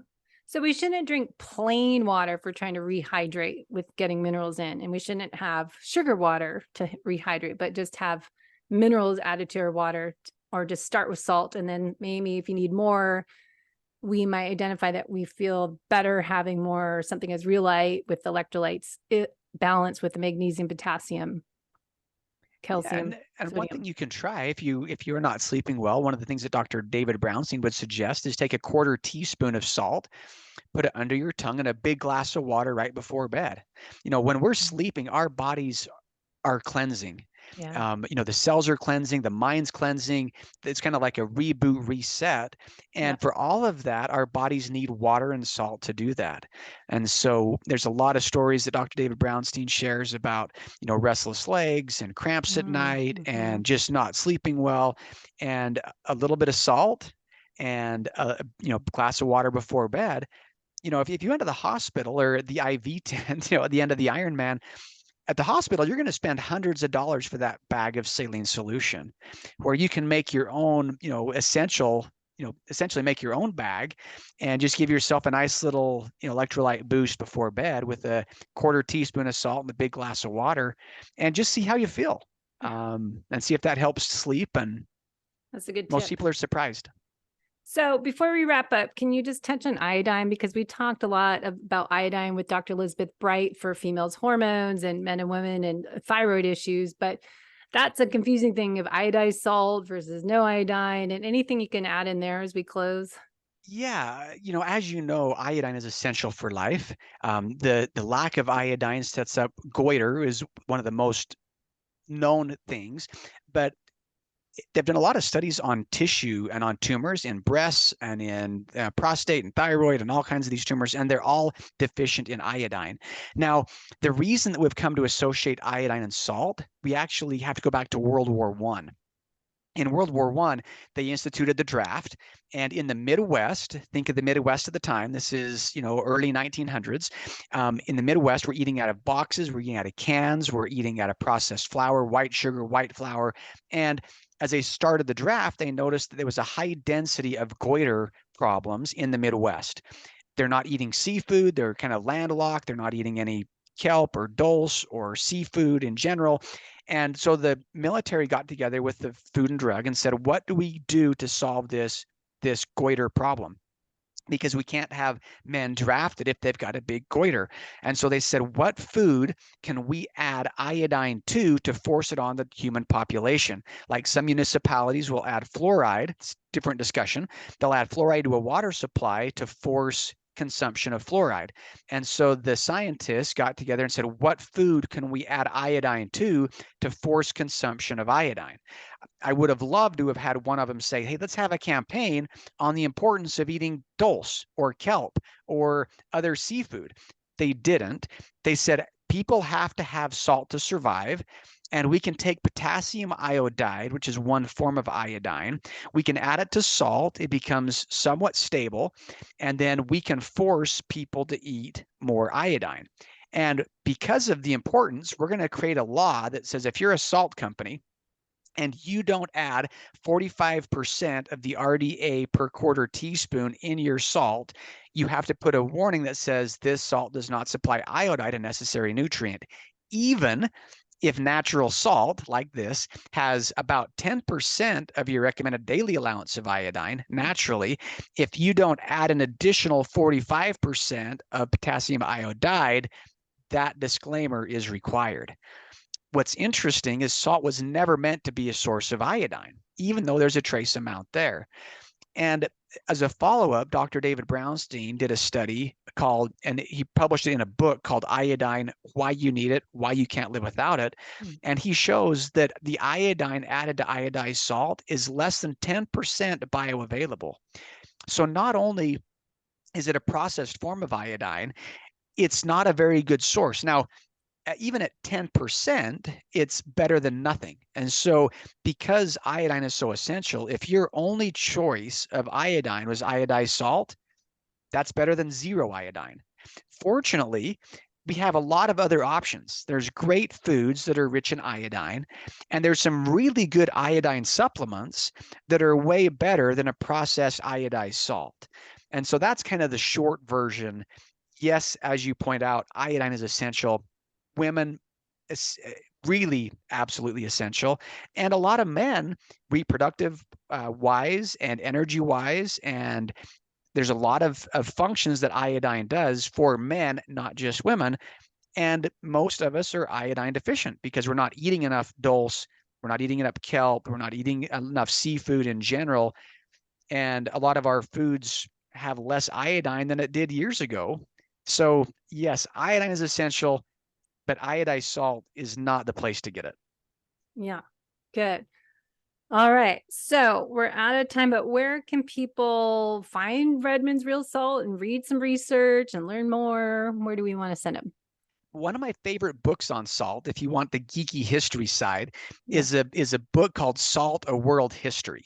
So we shouldn't drink plain water if we're trying to rehydrate with getting minerals in, and we shouldn't have sugar water to rehydrate, but just have minerals added to our water, or just start with salt. And then maybe if you need more, we might identify that we feel better having more, something as Real-Lite with electrolytes, balance with the magnesium, potassium, calcium. And one thing you can try if you're not sleeping well, one of the things that Dr. David Brownstein would suggest is take a 1/4 teaspoon of salt, put it under your tongue, and a big glass of water right before bed. When we're sleeping, our bodies are cleansing. Yeah. The cells are cleansing, the mind's cleansing. It's kind of like a reboot, reset. And for all of that, our bodies need water and salt to do that. And so there's a lot of stories that Dr. David Brownstein shares about, restless legs and cramps at night and just not sleeping well, and a little bit of salt and a glass of water before bed. If you went to the hospital or the IV tent, at the end of the Ironman, at the hospital, you're going to spend hundreds of dollars for that bag of saline solution, where you can make your own, essential essentially make your own bag and just give yourself a nice little, electrolyte boost before bed with a quarter teaspoon of salt and a big glass of water, and just see how you feel. And see if that helps sleep. And That's a good most tip. people are surprised. So before we wrap up, can you just touch on iodine? Because we talked a lot about iodine with Dr. Elizabeth Bright for females' hormones and men and women and thyroid issues, but that's a confusing thing of iodized salt versus no iodine, and anything you can add in there as we close. Yeah, as you know, iodine is essential for life. The lack of iodine sets up goiter, is one of the most known things, but they've done a lot of studies on tissue and on tumors in breasts and in prostate and thyroid and all kinds of these tumors, and they're all deficient in iodine. Now, the reason that we've come to associate iodine and salt, we actually have to go back to World War One. In World War One, they instituted the draft, and in the Midwest, think of the Midwest at the time. This is, early 1900s. In the Midwest, we're eating out of boxes, we're eating out of cans, we're eating out of processed flour, white sugar, white flour. And as they started the draft, they noticed that there was a high density of goiter problems in the Midwest. They're not eating seafood. They're kind of landlocked. They're not eating any kelp or dulse or seafood in general. And so the military got together with the Food and Drug and said, what do we do to solve this goiter problem? Because we can't have men drafted if they've got a big goiter. And so they said, what food can we add iodine to force it on the human population? Like some municipalities will add fluoride. It's a different discussion. They'll add fluoride to a water supply to force consumption of fluoride. And so the scientists got together and said, what food can we add iodine to force consumption of iodine? I would have loved to have had one of them say, hey, let's have a campaign on the importance of eating dulse or kelp or other seafood. They didn't. They said people have to have salt to survive. And we can take potassium iodide, which is one form of iodine. We can add it to salt. It becomes somewhat stable. And then we can force people to eat more iodine. And because of the importance, we're going to create a law that says if you're a salt company and you don't add 45% of the RDA per quarter teaspoon in your salt, you have to put a warning that says this salt does not supply iodide, a necessary nutrient. Even if natural salt like this has about 10% of your recommended daily allowance of iodine naturally, if you don't add an additional 45% of potassium iodide, that disclaimer is required. What's interesting is salt was never meant to be a source of iodine, even though there's a trace amount there. And as a follow-up, Dr. David Brownstein did a study called, and he published it in a book called Iodine, Why You Need It, Why You Can't Live Without It. And he shows that the iodine added to iodized salt is less than 10% bioavailable. So not only is it a processed form of iodine, it's not a very good source. Now, even at 10%, it's better than nothing. And so because iodine is so essential, if your only choice of iodine was iodized salt, that's better than zero iodine. Fortunately, we have a lot of other options. There's great foods that are rich in iodine, and there's some really good iodine supplements that are way better than a processed iodized salt. And so that's kind of the short version. Yes, as you point out, iodine is essential. Women, really absolutely essential. And a lot of men, reproductive wise and energy wise, and there's a lot of functions that iodine does for men, not just women. And most of us are iodine deficient because we're not eating enough dulse, we're not eating enough kelp, we're not eating enough seafood in general. And a lot of our foods have less iodine than it did years ago. So yes, iodine is essential, but iodized salt is not the place to get it. Yeah, good. All right. So we're out of time, but where can people find Redmond's Real Salt and read some research and learn more? Where do we want to send them? One of my favorite books on salt, if you want the geeky history side, is a book called Salt: A World History.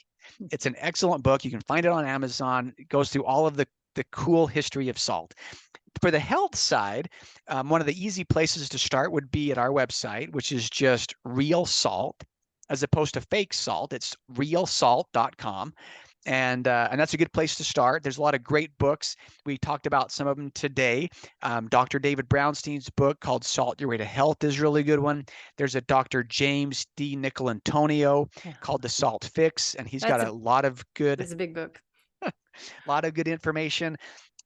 It's an excellent book. You can find it on Amazon. It goes through all of the cool history of salt. For the health side, one of the easy places to start would be at our website, which is just real salt, as opposed to fake salt. It's realsalt.com. And that's a good place to start. There's a lot of great books. We talked about some of them today. Dr. David Brownstein's book called Salt Your Way to Health is a really good one. There's a Dr. James D. Nicolantonio called The Salt Fix, and he's got a lot of good, it's a big book. information.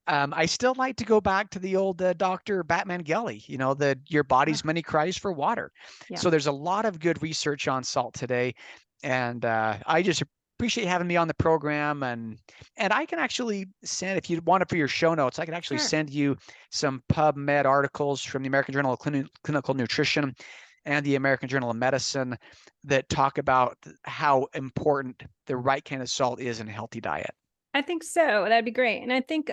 I still like to go back to the old Dr. Batman Gelly, your body's many cries for water. Yeah. So there's a lot of good research on salt today. And I just appreciate having me on the program. And I can actually send, if you want it for your show notes, I can actually send you some PubMed articles from the American Journal of Clinical Nutrition and the American Journal of Medicine that talk about how important the right kind of salt is in a healthy diet. I think so. That'd be great. And I think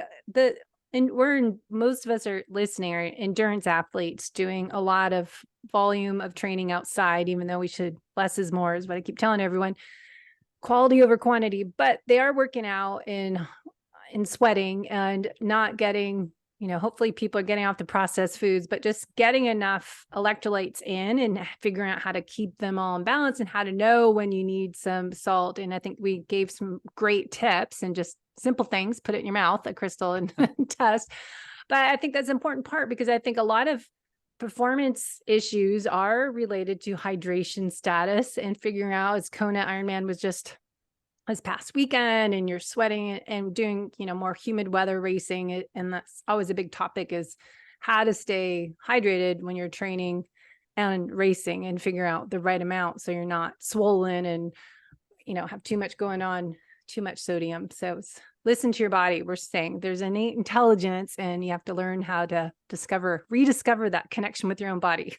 most of us are listening are endurance athletes doing a lot of volume of training outside, even though we should, less is more is what I keep telling everyone, quality over quantity, but they are working out in sweating and not getting, hopefully people are getting off the processed foods, but just getting enough electrolytes in and figuring out how to keep them all in balance and how to know when you need some salt. And I think we gave some great tips and just simple things, put it in your mouth, a crystal and test. But I think that's an important part because I think a lot of performance issues are related to hydration status and figuring out, as Kona Ironman was just this past weekend, and you're sweating and doing, more humid weather racing. And that's always a big topic, is how to stay hydrated when you're training and racing and figure out the right amount so you're not swollen and, have too much going on, too much sodium. So listen to your body. We're saying there's innate intelligence and you have to learn how to rediscover that connection with your own body.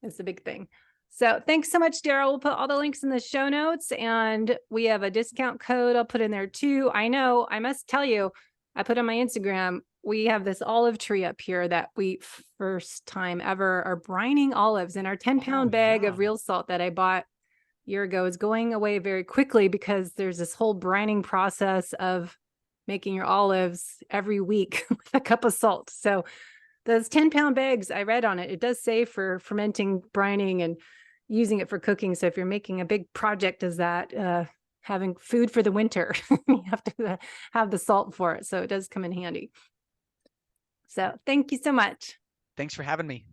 It's a big thing. So thanks so much, Darryl. We'll put all the links in the show notes, and we have a discount code I'll put in there too. I know, I must tell you, I put on my Instagram, we have this olive tree up here that we first time ever are brining olives, and our 10-pound bag of real salt that I bought a year ago is going away very quickly because there's this whole brining process of making your olives every week with a cup of salt. So those 10-pound bags, I read on it, it does say for fermenting, brining, and using it for cooking. So if you're making a big project as that, having food for the winter, you have to have the salt for it. So it does come in handy. So thank you so much. Thanks for having me.